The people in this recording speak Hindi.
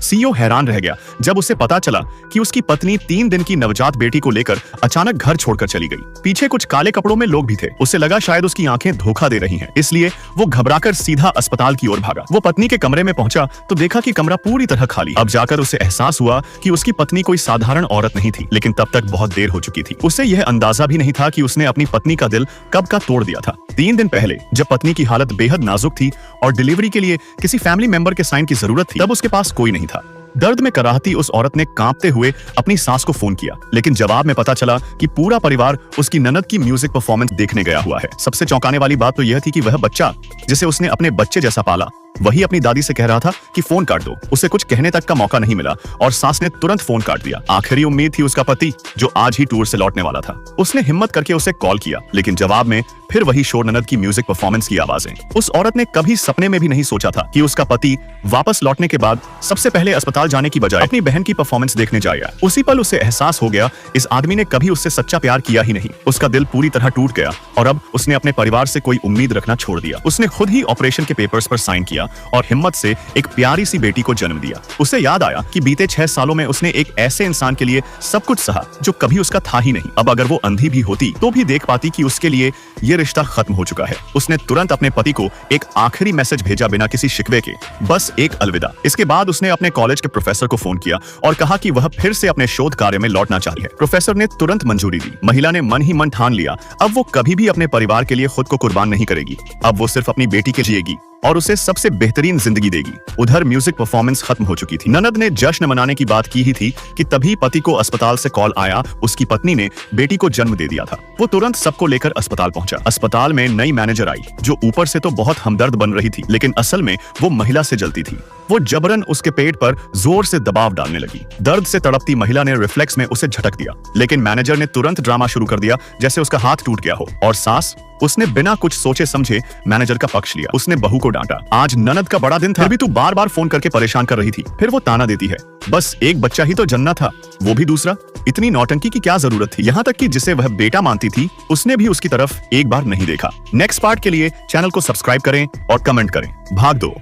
सीईओ हैरान रह गया जब उसे पता चला कि उसकी पत्नी 3 दिन की नवजात बेटी को लेकर अचानक घर छोड़कर चली गई। पीछे कुछ काले कपड़ों में लोग भी थे। उसे लगा शायद उसकी आंखें धोखा दे रही हैं, इसलिए वो घबराकर सीधा अस्पताल की ओर भागा। वो पत्नी के कमरे में पहुंचा तो देखा कि कमरा पूरी तरह खाली। अब जाकर उसे एहसास हुआ कि उसकी पत्नी कोई साधारण औरत नहीं थी, लेकिन तब तक बहुत देर हो चुकी थी। उसे यह अंदाजा भी नहीं था कि उसने अपनी पत्नी का दिल कब का तोड़ दिया था। 3 दिन पहले जब पत्नी की हालत बेहद नाजुक थी और डिलीवरी के लिए किसी फैमिली मेंबर के साइन की जरूरत थी, तब उसके पास कोई नहीं था। दर्द में कराहती उस औरत ने कांपते हुए अपनी सास को फोन किया, लेकिन जवाब में पता चला कि पूरा परिवार उसकी ननद की म्यूजिक परफॉर्मेंस देखने गया हुआ है। सबसे चौंकाने वाली बात तो यह थी कि वह बच्चा जिसे उसने अपने बच्चे जैसा पाला, वही अपनी दादी से कह रहा था कि फोन काट दो। उसे कुछ कहने तक का मौका नहीं मिला और सास ने तुरंत फोन काट दिया। आखिरी उम्मीद थी उसका पति, जो आज ही टूर से लौटने वाला था। उसने हिम्मत करके उसे कॉल किया, लेकिन जवाब में फिर वही शोर ननद की म्यूजिक परफॉर्मेंस की आवाजें। उस औरत ने कभी सपने में भी नहीं सोचा था कि उसका पति वापस लौटने के बाद सबसे पहले अस्पताल जाने की बजाय अपनी बहन की परफॉर्मेंस देखने जाएगा। उसी पल उसे एहसास हो गया, इस आदमी ने कभी उससे सच्चा प्यार किया ही नहीं। उसका दिल पूरी तरह टूट गया और अब उसने अपने परिवार से कोई उम्मीद रखना छोड़ दिया। उसने खुद ही ऑपरेशन के पेपर्स पर साइन किया और हिम्मत से एक प्यारी सी बेटी को जन्म दिया। उसे याद आया कि बीते 6 सालों में उसने एक ऐसे इंसान के लिए सब कुछ सहा जो कभी उसका था ही नहीं। अब अगर वो अंधी भी होती तो भी देख पाती कि उसके लिए ये रिश्ता खत्म हो चुका है। उसने तुरंत अपने पति को एक आखिरी मैसेज भेजा बिना किसी शिकवे के, बस एक अलविदा। इसके बाद उसने अपने कॉलेज के प्रोफेसर को फोन किया और कहा कि वह फिर से अपने शोध कार्य में लौटना चाहती है। प्रोफेसर ने तुरंत मंजूरी दी। महिला ने मन ही मन ठान लिया, अब वो कभी भी अपने परिवार के लिए खुद को कुर्बान नहीं करेगी। अब वो सिर्फ अपनी बेटी के जिएगी और उसे सबसे बेहतरीन जिंदगी देगी। उधर म्यूजिक परफॉर्मेंस खत्म हो चुकी थी। ननद ने जश्न मनाने की बात की ही थी कि तभी पति को अस्पताल से कॉल आया, उसकी पत्नी ने बेटी को जन्म दे दिया था। वो तुरंत सबको लेकर अस्पताल पहुंचा। अस्पताल में नई मैनेजर आई, जो ऊपर से तो बहुत हमदर्द बन रही थी, लेकिन असल में वो महिला से जलती थी। वो जबरन उसके पेट पर जोर से दबाव डालने लगी। दर्द से तड़पती महिला ने रिफ्लेक्स में उसे झटक दिया, लेकिन मैनेजर ने तुरंत ड्रामा शुरू कर दिया जैसे उसका हाथ टूट गया हो। और सास, उसने बिना कुछ सोचे समझे मैनेजर का पक्ष लिया। उसने बहू को डांटा, आज ननद का बड़ा दिन था, फिर भी तू बार बार फोन करके परेशान कर रही थी। फिर वो ताना देती है, बस एक बच्चा ही तो जन्ना था, वो भी दूसरा। इतनी नौटंकी की क्या जरूरत थी? यहाँ तक कि जिसे वह बेटा मानती थी, उसने भी उसकी तरफ एक बार नहीं देखा। नेक्स्ट पार्ट के लिए चैनल को सब्सक्राइब करें और कमेंट करें। भाग दो।